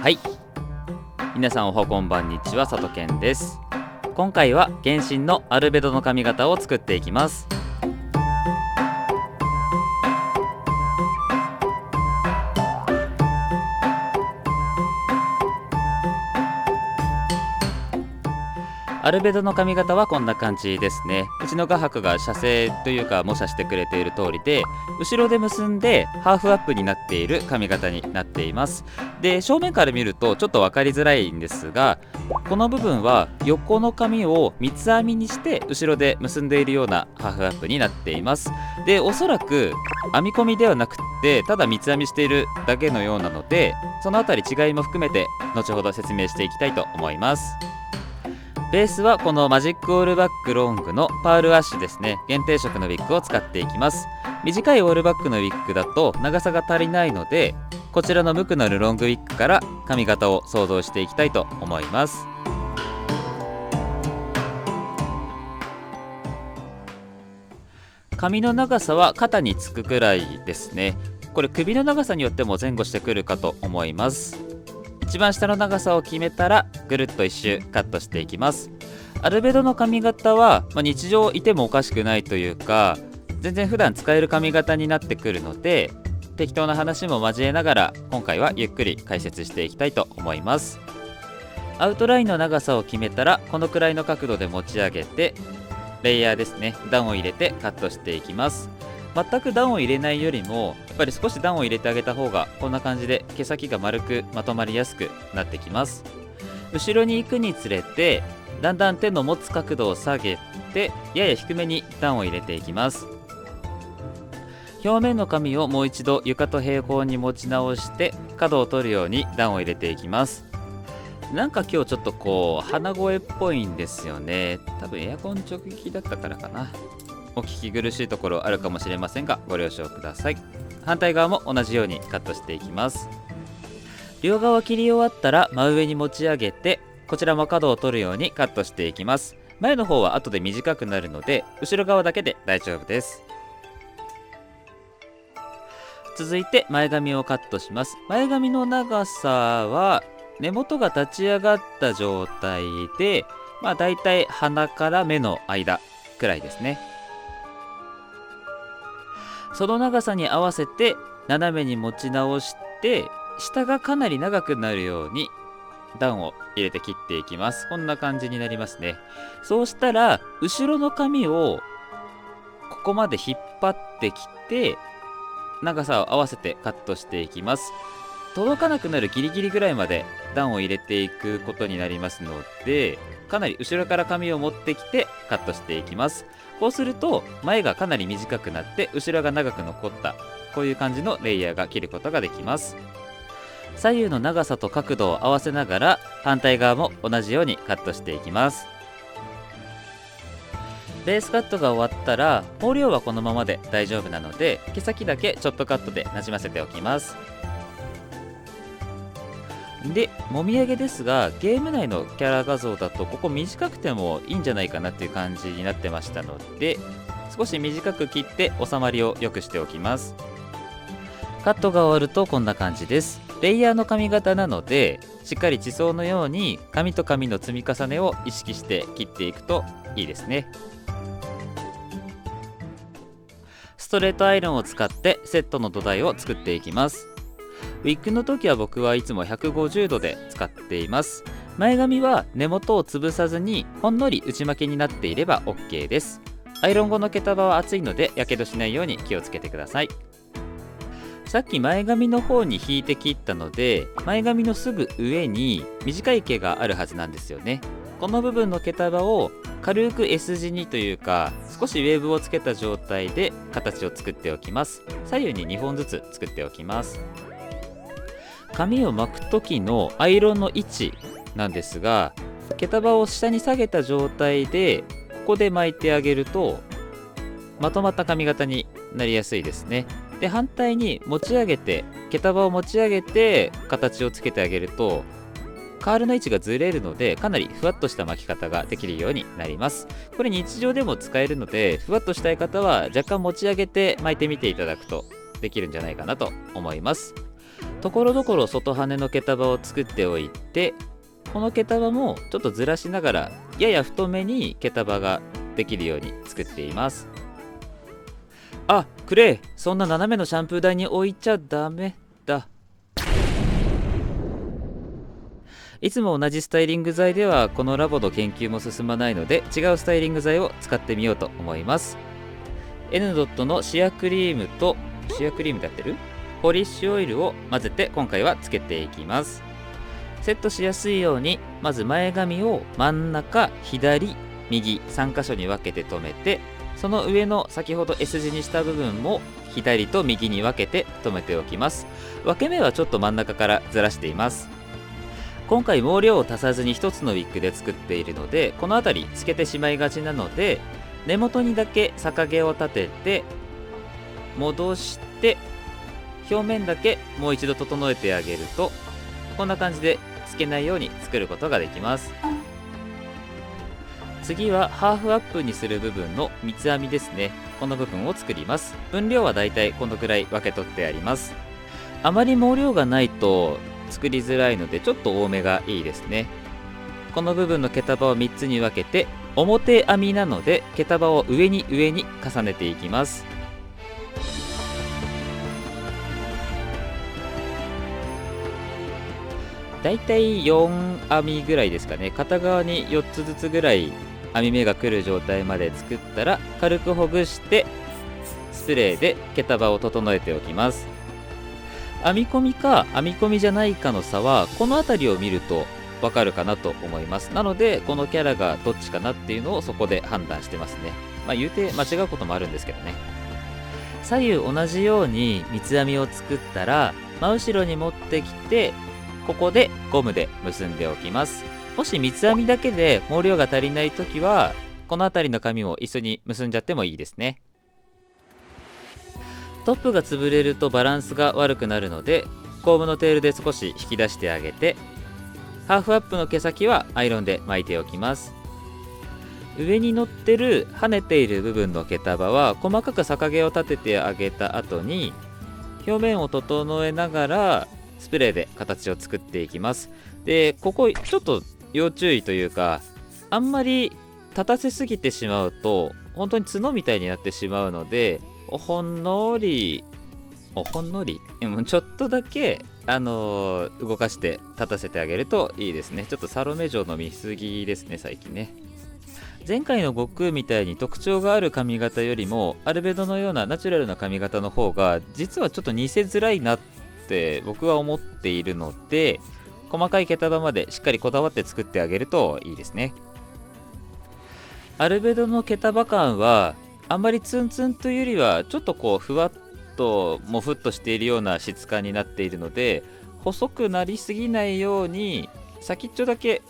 はい、皆さんおはこんばんにちは、さとけんです。今回は原神のアルベドの髪型を作っていきます。アルベドの髪型はこんな感じですね。うちの画伯が写生というか模写してくれている通りで、後ろで結んでハーフアップになっている髪型になっています。で、正面から見るとちょっと分かりづらいんですが、この部分は横の髪を三つ編みにして後ろで結んでいるようなハーフアップになっています。で、おそらく編み込みではなくってただ三つ編みしているだけのようなので、そのあたり違いも含めて後ほど説明していきたいと思います。ベースはこのマジックオールバックロングのパールアッシュですね。限定色のウィッグを使っていきます。短いオールバックのウィッグだと長さが足りないので、こちらの無垢なるロングウィッグから髪型を想像していきたいと思います。髪の長さは肩につくくらいですね。これ首の長さによっても前後してくるかと思います。一番下の長さを決めたらぐるっと一周カットしていきます。アルベドの髪型は、日常いてもおかしくないというか、全然普段使える髪型になってくるので、適当な話も交えながら今回はゆっくり解説していきたいと思います。アウトラインの長さを決めたらこのくらいの角度で持ち上げて、レイヤーですね、段を入れてカットしていきます。全く段を入れないよりもやっぱり少し段を入れてあげた方が、こんな感じで毛先が丸くまとまりやすくなってきます。後ろに行くにつれてだんだん手の持つ角度を下げて、やや低めに段を入れていきます。表面の髪をもう一度床と平行に持ち直して角を取るように段を入れていきます。なんか今日ちょっと鼻声っぽいんですよね。多分エアコン直撃だったからかな。お聞き苦しいところあるかもしれませんが、ご了承ください。反対側も同じようにカットしていきます。両側切り終わったら真上に持ち上げて、こちらも角を取るようにカットしていきます。前の方は後で短くなるので後ろ側だけで大丈夫です。続いて前髪をカットします。前髪の長さは根元が立ち上がった状態で、だいたい鼻から目の間くらいですね。その長さに合わせて斜めに持ち直して、下がかなり長くなるように段を入れて切っていきます。こんな感じになりますね。そうしたら後ろの髪をここまで引っ張ってきて、長さを合わせてカットしていきます。届かなくなるギリギリぐらいまで段を入れていくことになりますので、かなり後ろから髪を持ってきてカットしていきます。こうすると前がかなり短くなって後ろが長く残った、こういう感じのレイヤーが切ることができます。左右の長さと角度を合わせながら反対側も同じようにカットしていきます。ベースカットが終わったら毛量はこのままで大丈夫なので、毛先だけちょっとカットでなじませておきます。で、もみあげですが、ゲーム内のキャラ画像だとここ短くてもいいんじゃないかなっていう感じになってましたので、少し短く切って収まりを良くしておきます。カットが終わるとこんな感じです。レイヤーの髪型なので、しっかり地層のように髪と髪の積み重ねを意識して切っていくといいですね。ストレートアイロンを使ってセットの土台を作っていきます。ウィッグの時は僕はいつも150度で使っています。前髪は根元を潰さずにほんのり内巻きになっていれば OK です。アイロン後の毛束は熱いのでやけどしないように気をつけてください。さっき前髪の方に引いて切ったので、前髪のすぐ上に短い毛があるはずなんですよね。この部分の毛束を軽く S 字にというか、少しウェーブをつけた状態で形を作っておきます。左右に2本ずつ作っておきます。髪を巻く時のアイロンの位置なんですが、毛束を下に下げた状態でここで巻いてあげるとまとまった髪型になりやすいですね。で、反対に持ち上げて、毛束を持ち上げて形をつけてあげるとカールの位置がずれるので、かなりふわっとした巻き方ができるようになります。これ日常でも使えるので、ふわっとしたい方は若干持ち上げて巻いてみていただくとできるんじゃないかなと思います。ところどころ外羽の毛束を作っておいて、この毛束もちょっとずらしながらやや太めに毛束ができるように作っています。あ、クレイ、そんな斜めのシャンプー台に置いちゃダメだ。いつも同じスタイリング剤ではこのラボの研究も進まないので、違うスタイリング剤を使ってみようと思います。 N ドットのシアクリームとシアクリームでやってるポリッシュオイルを混ぜて今回はつけていきます。セットしやすいようにまず前髪を真ん中、左、右3箇所に分けて留めて、その上の先ほど S 字にした部分も左と右に分けて留めておきます。分け目はちょっと真ん中からずらしています。今回毛量を足さずに1つのウィッグで作っているので、この辺りつけてしまいがちなので、根元にだけ逆毛を立てて戻して、表面だけもう一度整えてあげると、こんな感じでつけないように作ることができます。次はハーフアップにする部分の三つ編みですね。この部分を作ります。分量はだいたいこのくらい分け取ってあります。あまり毛量がないと作りづらいのでちょっと多めがいいですね。この部分の毛束を3つに分けて、表編みなので毛束を上に重ねていきます。だいたい4編みぐらいですかね。片側に4つずつぐらい編み目が来る状態まで作ったら、軽くほぐしてスプレーで毛束を整えておきます。編み込みか編み込みじゃないかの差はこの辺りを見るとわかるかなと思います。なのでこのキャラがどっちかなっていうのをそこで判断してますね。言うて間違うこともあるんですけどね。左右同じように三つ編みを作ったら、真後ろに持ってきて、ここでゴムで結んでおきます。もし三つ編みだけで毛量が足りないときは、この辺りの紙を一緒に結んじゃってもいいですね。トップが潰れるとバランスが悪くなるので、コームのテールで少し引き出してあげて、ハーフアップの毛先はアイロンで巻いておきます。上に乗ってる跳ねている部分の毛束は細かく逆毛を立ててあげた後に、表面を整えながらスプレーで形を作っていきます。で、ここちょっと要注意というか、あんまり立たせすぎてしまうと本当に角みたいになってしまうので、ほんのりちょっとだけ動かして立たせてあげるといいですね。ちょっとサロメ嬢の見過ぎですね、最近ね。前回の悟空みたいに特徴がある髪型よりも、アルベドのようなナチュラルな髪型の方が実はちょっと似せづらいなって僕は思っているので、細かい毛束までしっかりこだわって作ってあげるといいですね。アルベドの毛束感はあんまりツンツンというよりは、ちょっとこうふわっともふっとしているような質感になっているので、細くなりすぎないように先っちょだけ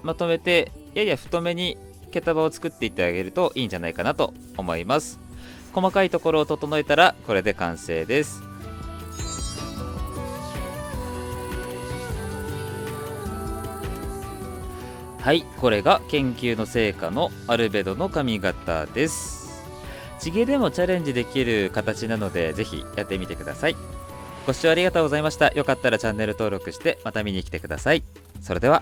まとめて、やや太めに毛束を作っていってあげるといいんじゃないかなと思います。細かいところを整えたらこれで完成です。はい、これが研究の成果のアルベドの髪型です。地毛でもチャレンジできる形なので、ぜひやってみてください。ご視聴ありがとうございました。よかったらチャンネル登録してまた見に来てください。それでは。